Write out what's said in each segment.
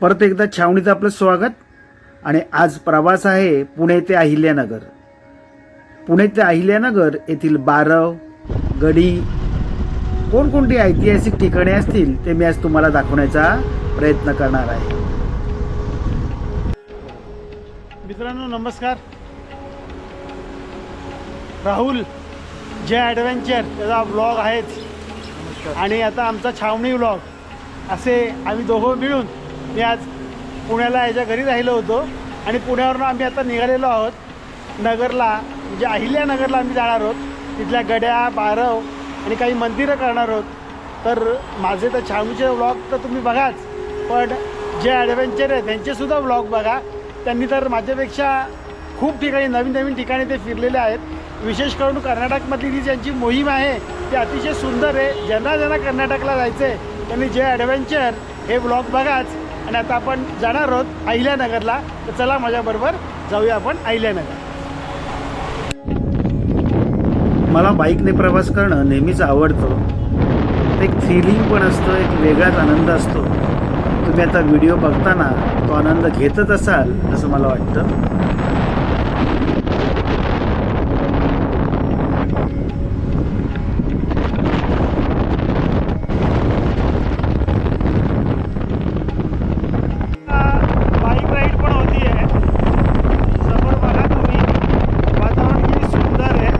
परत एकदा छावणीत आपलं स्वागत. आणि आज प्रवास आहे पुणे ते अहिल्यानगर. पुणे ते अहिल्यानगर येथील बारव, गडी, कोणकोणती ऐतिहासिक ठिकाणे असतील ते मी आज तुम्हाला दाखवण्याचा प्रयत्न करणार आहे. मित्रांनो नमस्कार. राहुल जे ॲडव्हेंचर त्याचा ब्लॉग आहेच आणि आता आमचा छावणी ब्लॉग असे आम्ही दोघं मिळून मी आज पुण्याला याच्या घरी राहिलो होतो आणि पुण्यावरून आम्ही आता निघालेलो आहोत नगरला, म्हणजे अहिल्यानगरला आम्ही जाणार आहोत. तिथल्या गड्या, बारव आणि काही मंदिरं करणार आहोत. तर माझे तर छावणीचे ब्लॉग तर तुम्ही बघाच, पण जे ॲडव्हेंचर आहे त्यांचेसुद्धा ब्लॉग बघा. त्यांनी तर माझ्यापेक्षा खूप ठिकाणी नवीन ठिकाणी ते फिरलेले आहेत. विशेष करून कर्नाटकमधली जी ज्यांची मोहीम आहे ती अतिशय सुंदर आहे. ज्यांना कर्नाटकला जायचं आहे त्यांनी जे ॲडव्हेंचर हे ब्लॉग बघाच. आणि आता आपण जाणार आहोत अहिल्यानगरला. तर चला माझ्याबरोबर जाऊया आपण अहिल्यानगर. मला बाईकने प्रवास करणं नेहमीच आवडतं. एक फिलिंग पण असतं, एक वेगळाच आनंद असतो. तुम्ही आता व्हिडिओ बघताना तो आनंद घेतच असाल असं मला वाटतं. बाईक राईड पण होती आहे. समोर बघा तुम्ही, वातावरण किती सुंदर आहे.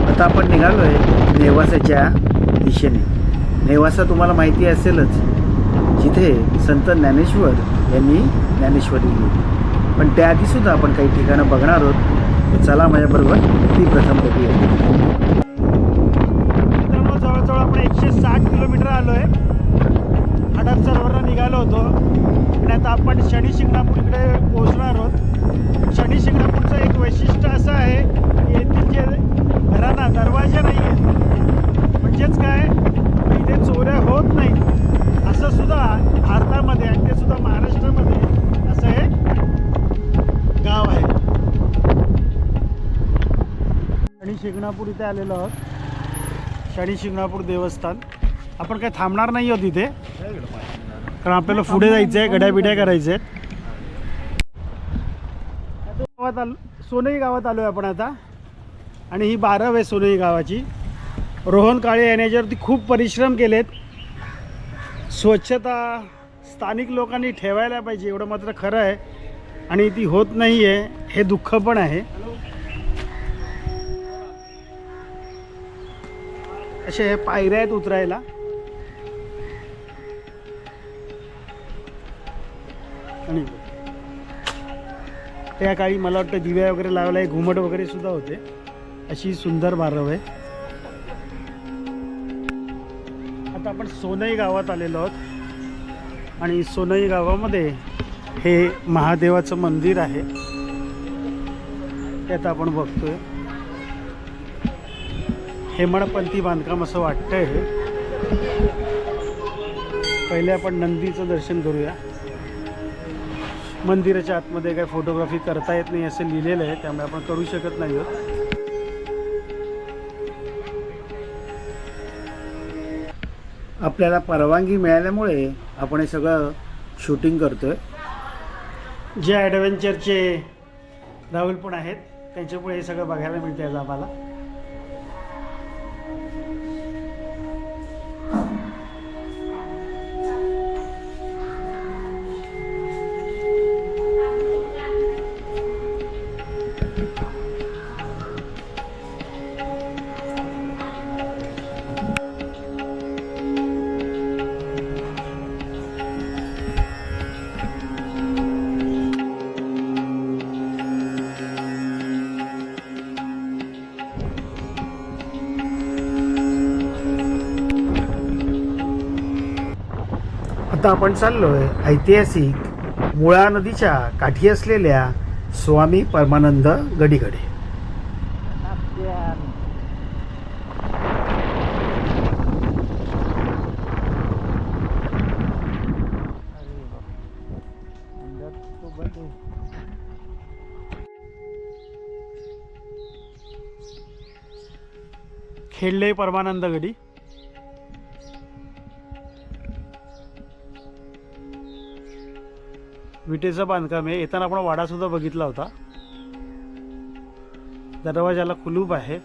आता आपण निघालोय नेवासाच्या दिशेने. नेवासा तुम्हाला माहिती असेलच, जिथे संत ज्ञानेश्वर यांनी ज्ञानेश्वरी लिहिली. पण त्याआधीसुद्धा आपण काही ठिकाणं बघणार आहोत. तर चला माझ्याबरोबर ती प्रथम बघूया. मित्रांनो जवळजवळ आपण 160 किलोमीटर आलो आहे. हडपसरवरून निघालो होतो आणि आता आपण शनी शिंगणापूर इकडे पोहोचणार आहोत. शनी शिंगणापूरचं एक वैशिष्ट्य असं आहे की येथील जे घरांना दरवाजे नाही आहेत, म्हणजेच काय इथे चोऱ्या होत नाहीत. असं सुद्धा भारतामध्ये आणि ते सुद्धा महाराष्ट्रामध्ये असं एक गाव आहे. शनी शिंगणापूर इथे आलेलो आहोत. शनी शिंगणापूर देवस्थान. आपण काय थांबणार नाही आहोत इथे, कारण आपल्याला पुढे जायचं आहे, गड्याबिड्या करायच्या आहेत. सोनई गावात आलो आहे आपण आता. आणि ही बारव आहे सोनई गावाची. रोहन काळे यांनी याच्यावरती खूप परिश्रम केलेत. स्वच्छता स्थानिक लोकांनी ठेवायला पाहिजे, एवढं मात्र खरं आहे. आणि ती होत नाही आहे, हे दुःख पण आहे. असे हे पायऱ्या आहेत उतरायला. आणि त्या काळी मला वाटतं दिव्या वगैरे लावला, घुमट वगैरे सुद्धा होते. अशी सुंदर बारव आहे. आता आपण सोनई गावात आलेलो आहोत आणि सोनई गावामध्ये हे महादेवाचं मंदिर आहे. ते आता आपण बघतोय. हेमाडपंथी बांधकाम असं वाटतंय हे. पहिले आपण नंदीचं दर्शन करूया. मंदिराच्या आतमध्ये काय फोटोग्राफी करता येत नाही असं लिहिलेलं आहे, त्यामुळे आपण करू शकत नाही आहोत. आपल्याला परवानगी मिळाल्यामुळे आपण हे सगळं शूटिंग करतोय. जे ॲडव्हेंचरचे राहुल पण आहेत त्यांच्यामुळे हे सगळं बघायला मिळतं आहे आम्हाला. आता आपण चाललोय ऐतिहासिक मुळा नदीच्या काठी असलेल्या स्वामी परमानंद गडीकडे. खेळले परमानंद गडी. विटेचं बांधकाम आहे. येताना आपण वाडा सुद्धा बघितला होता. दरवाजाला कुलूप आहे.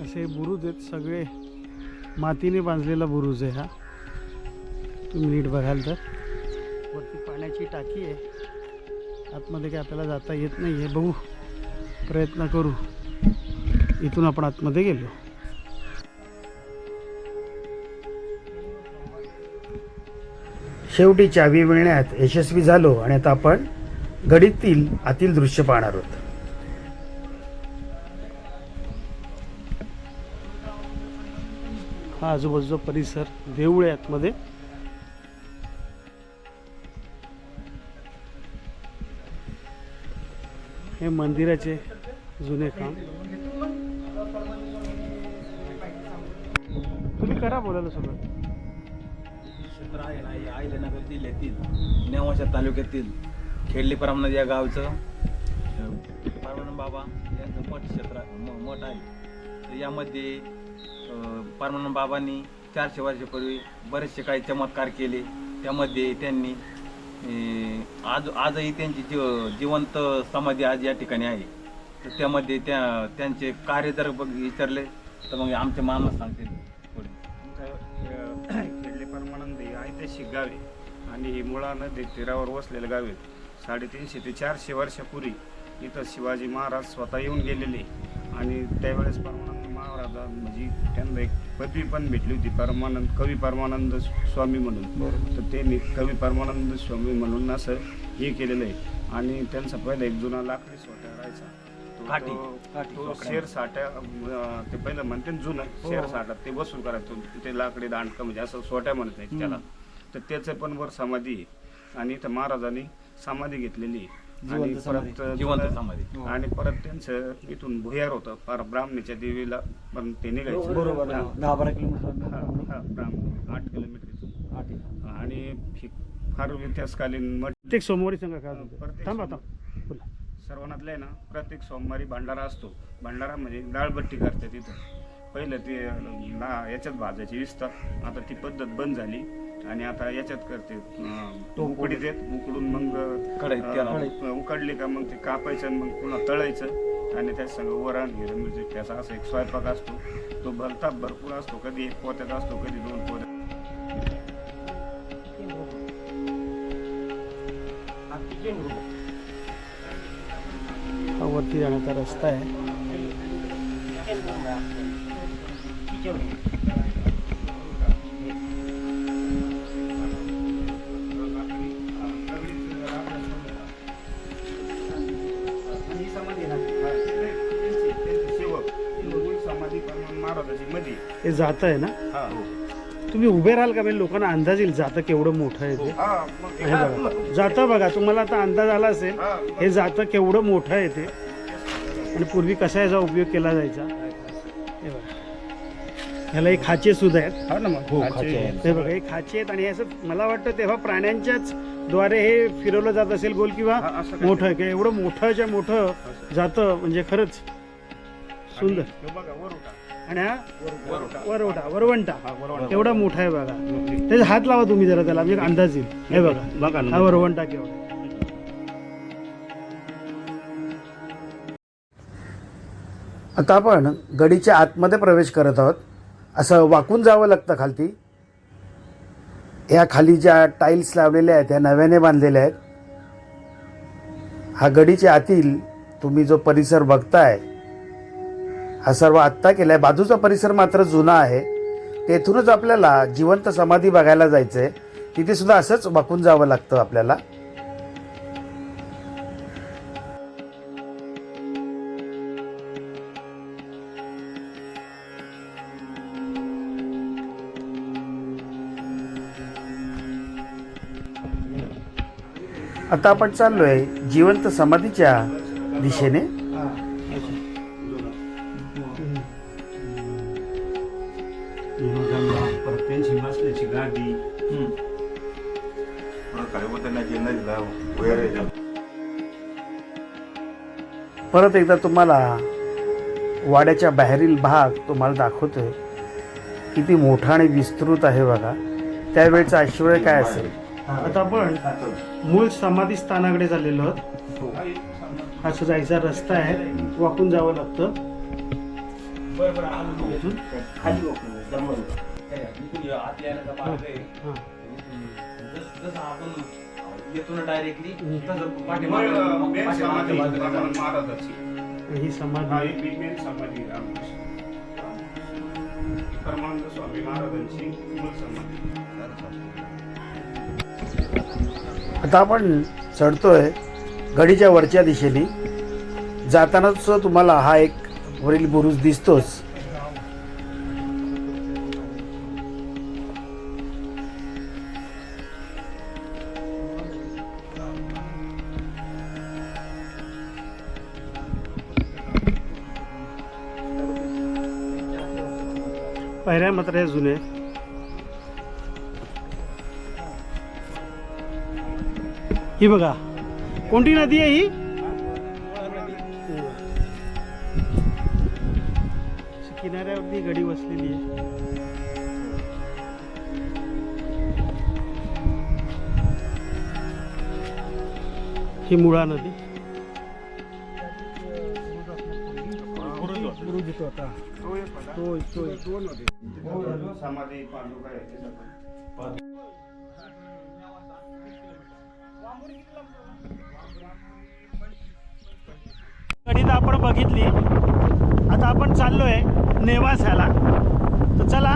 असे बुरुज आहेत, सगळे मातीने बांधलेला बुरुज आहे हा. तुम्ही नीट बघाल तर वरती पाण्याची टाकी आहे. आतमध्ये काय आपल्याला जाता येत नाही आहे. बघू, प्रयत्न करू. इथून आपण आतमध्ये गेलो. शेवटी चावी मिळण्यात यशस्वी झालो आणि आता आपण गडीतील आतील दृश्य पाहणार आहोत. हा आजूबाजूचा परिसर, देऊळ आहे आतमध्ये. हे मंदिराचे जुने काम. तुम्ही करा बोलायला सगळं. क्षेत्र आहे ना, हे अहिल्यानगरतील येथील नेवाशा तालुक्यातील खेडली परमानंद या गावचं परमानंद बाबा यांचं मठ क्षेत्र मठ आहे. तर यामध्ये परमानंद बाबांनी 400 वर्षापूर्वी बरेचसे काही चमत्कार केले. त्यामध्ये त्यांनी आजही त्यांची जिवंत समाधी आज या ठिकाणी आहे. तर त्यामध्ये त्यांचे कार्य जर विचारले तर मग आमचे मामा सांगतील पुढे. खेडले परमानंद हे ऐतिहासिक गाव आहे आणि हे मुळा नदी तीरावर वसलेलं गाव आहे. 350 ते 400 वर्षापूर्वी इथं शिवाजी महाराज स्वतः येऊन गेलेले आणि त्यावेळेस परमानंद महाराज म्हणजे त्यांना एक पदवी पण भेटली होती, कवी परमानंद स्वामी म्हणून. तर त्यांनी कवी परमानंद स्वामी म्हणून असं हे केलेलं आहे. आणि त्यांचा पहिला एक जुना लाकडी सोट्या राहायचा, तो शेर साठ्या ते पहिलं म्हणते जुनं शेर साठा ते वसूल करायचं. ते लाकडी दांडकं म्हणजे असं सोट्या म्हणत नाही त्याला. तर त्याचं पण वर समाधी आहे आणि इथं महाराजांनी समाधी घेतलेली आहे. आणि परत त्यांचं इथून भुयार होतं फार ब्राह्मणीच्या देवीला पण ते निघायचं. बरोबर, 10-12 किलोमीटर. 8 किलोमीटर. आणि फार इतिहासकालीन प्रत्येक सोमवारी सांगा का थांबा. सर्वांनातलं आहे ना, प्रत्येक सोमवारी भंडारा असतो. भंडारा म्हणजे डाळबट्टी करतात तिथं. पहिलं ते याच्यात भाजायची विस्तार, आता ती पद्धत बंद झाली आणि आता याच्यात करते. उकडीत येत उकडून मग उकडली का मग ते कापायचं, मग पुन्हा तळायचं आणि त्याच्या सगळं वरण हिरवी मिरची त्याचा असा एक स्वयंपाक असतो. तो भलता भरपूर असतो. कधी 1 पोत्यात असतो, कधी 2 पोत्यात. हा वरती जाण्याचा रस्ता आहे. हे जात आहे ना, तुम्ही उभे राहाल का? म्हणजे लोकांना अंदाज येईल जातं केवढं मोठं आहे ते. हे बघा जातं, बघा तुम्हाला आता अंदाज आला असेल हे जातं केवढं मोठं आहे ते आणि पूर्वी कसा याचा उपयोग केला जायचा. हे बघा, ह्याला एक खाचे सुद्धा आहेत. हे बघा हे खाचे आहेत आणि असं मला वाटतं तेव्हा प्राण्यांच्याच द्वारे हे फिरवलं जात असेल गोल किंवा मोठं आहे. की एवढं मोठंच्या मोठं जातं म्हणजे खरंच सुंदर. आणि हा वरवंटा एवढा मोठा आहे बघा. त्याचा हात लावा तुम्ही जरा, त्याला म्हणजे अंदाज येईल. हे बघा हा वरवंटा केवढा. आता आपण गडीच्या आतमध्ये प्रवेश करत आहोत. असं वाकून जावं लागतं खालती. या खाली ज्या टाईल्स लावलेल्या आहेत त्या नव्याने बांधलेल्या आहेत. हा गडीच्या आतील तुम्ही जो परिसर बघताय हा सर्व आत्ता केलाय. बाजूचा परिसर मात्र जुना आहे. तेथूनच आपल्याला जिवंत समाधी बघायला जायचंय. तिथे सुद्धा असंच वाकून जावं लागतं आपल्याला. आता आपण चाललोय जिवंत समाधीच्या दिशेने. बसल्याची गादी परत एकदा तुम्हाला वाड्याच्या बाहेरील भाग तुम्हाला दाखवतोय. किती मोठा आणि विस्तृत आहे बघा. त्यावेळेचं ऐश्वर्य काय असेल. आता आपण मूळ समाधी स्थानाकडे झालेलो आहोत. असं जायचा रस्ता आहे, वाकून जावं लागतं. इथून जसं आपण येतो ना डायरेक्टली तसं मेन समाधी पाठीमागे परमानंद महाराजाची. ही समाधी हा ही मेन समाधी परमानंद स्वामी महाराजांची मूळ समाधी. आता आपण चढतोय गडीच्या वरच्या दिशेने. जातानाच तुम्हाला हा एक वरील बुरुज दिसतोच. पायऱ्या मात्र या जुने. ही बघा कोणती नदी आहे ही. किनाऱ्यावरती गडी बसलेली आहे. ही मुळा नदी. बुरुज येतो आता. दोन होते समाधी पांडुका आहे. गडी तर आपण बघितली. आता आपण चाललोय नेवासाला. तर चला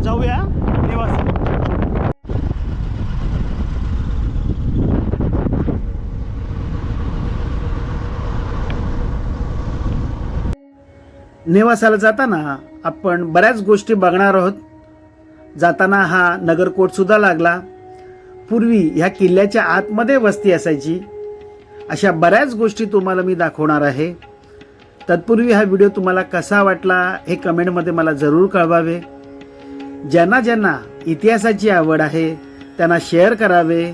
जाऊया नेवासा. नेवासाला जाताना आपण बऱ्याच गोष्टी बघणार आहोत. जाताना हा नगरकोट सुद्धा लागला. पूर्वी ह्या किल्ल्याच्या आतमध्ये वस्ती असायची. अशा बऱ्याच गोष्टी तुम्हाला मी दाखवणार आहे. तत्पूर्वी हा व्हिडिओ तुम्हाला कसा वाटला हे कमेंटमध्ये मला जरूर कळवावे. ज्यांना ज्यांना इतिहासाची आवड आहे त्यांना शेअर करावे.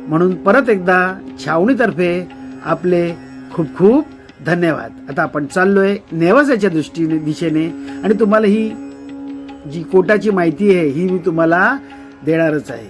म्हणून परत एकदा छावणीतर्फे आपले खूप खूप धन्यवाद. आता आपण चाललोय नेवासाच्या दिशेने आणि तुम्हाला ही जी कोटाची माहिती आहे ही मी तुम्हाला देणारच आहे.